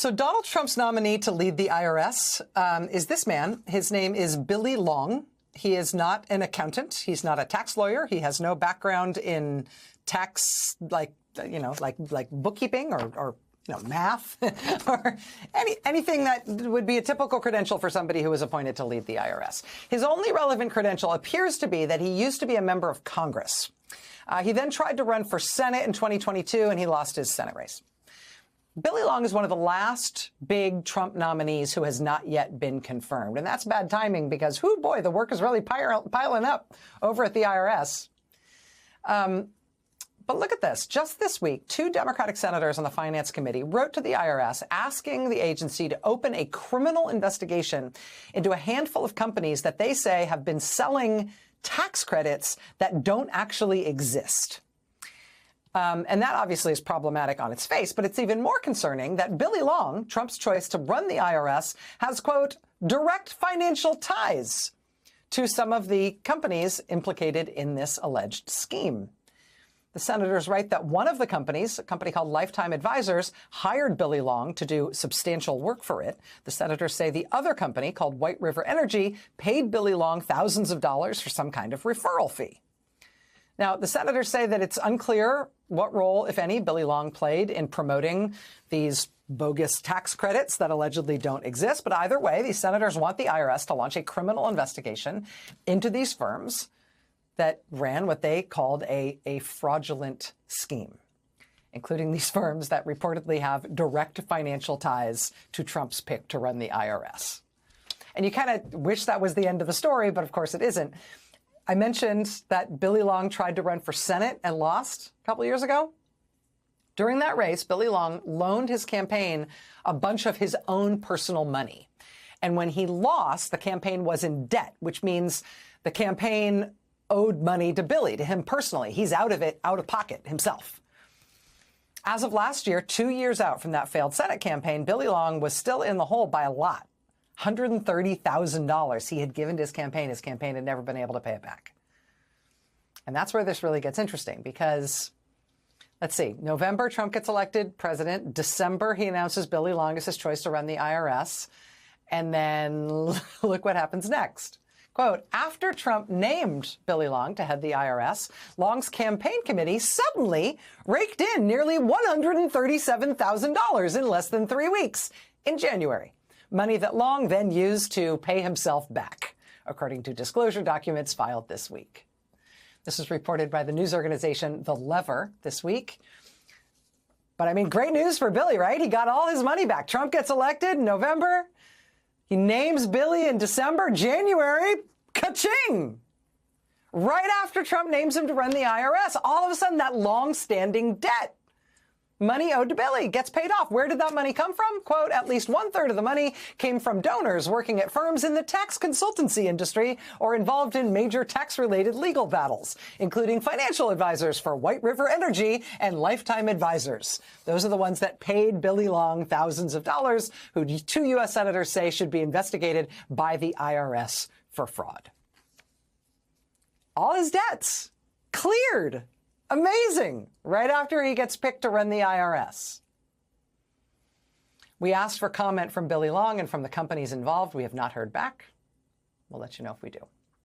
So Donald Trump's nominee to lead the IRS is this man. His name is Billy Long. He is not an accountant. He's not a tax lawyer. He has no background in tax, like bookkeeping or math or anything that would be a typical credential for somebody who was appointed to lead the IRS. His only relevant credential appears to be that he used to be a member of Congress. He then tried to run for Senate in 2022, and he lost his Senate race. Billy Long is one of the last big Trump nominees who has not yet been confirmed. And that's bad timing because, whoo boy, the work is really piling up over at the IRS. But look at this. Just this week, 2 Democratic senators on the Finance Committee wrote to the IRS asking the agency to open a criminal investigation into a handful of companies that they say have been selling tax credits that don't actually exist. And that obviously is problematic on its face, but it's even more concerning that Billy Long, Trump's choice to run the IRS, has, quote, direct financial ties to some of the companies implicated in this alleged scheme. The senators write that one of the companies, a company called Lifetime Advisors, hired Billy Long to do substantial work for it. The senators say the other company, called White River Energy, paid Billy Long thousands of dollars for some kind of referral fee. Now, the senators say that it's unclear what role, if any, Billy Long played in promoting these bogus tax credits that allegedly don't exist. But either way, these senators want the IRS to launch a criminal investigation into these firms that ran what they called a fraudulent scheme, including these firms that reportedly have direct financial ties to Trump's pick to run the IRS. And you kind of wish that was the end of the story, but of course it isn't. I mentioned that Billy Long tried to run for Senate and lost a couple years ago. During that race, Billy Long loaned his campaign a bunch of his own personal money. And when he lost, the campaign was in debt, which means the campaign owed money to Billy, to him personally. He's out of it, out of pocket himself. As of last year, 2 years out from that failed Senate campaign, Billy Long was still in the hole by a lot. $130,000 he had given to his campaign. His campaign had never been able to pay it back. And that's where this really gets interesting because, let's see, November, Trump gets elected president. December, he announces Billy Long as his choice to run the IRS. And then look what happens next. Quote, after Trump named Billy Long to head the IRS, Long's campaign committee suddenly raked in nearly $137,000 in less than 3 weeks in January. Money that Long then used to pay himself back, according to disclosure documents filed this week. This was reported by the news organization The Lever this week. But I mean, great news for Billy, right? He got all his money back. Trump gets elected in November. He names Billy in December. January, ka-ching! Right after Trump names him to run the IRS, all of a sudden that long-standing debt, money owed to Billy, gets paid off. Where did that money come from? Quote, at least 1/3 of the money came from donors working at firms in the tax consultancy industry or involved in major tax-related legal battles, including financial advisors for White River Energy and Lifetime Advisors. Those are the ones that paid Billy Long thousands of dollars, who 2 U.S. senators say should be investigated by the IRS for fraud. All his debts cleared. Amazing. Right after he gets picked to run the IRS. We asked for comment from Billy Long and from the companies involved. We have not heard back. We'll let you know if we do.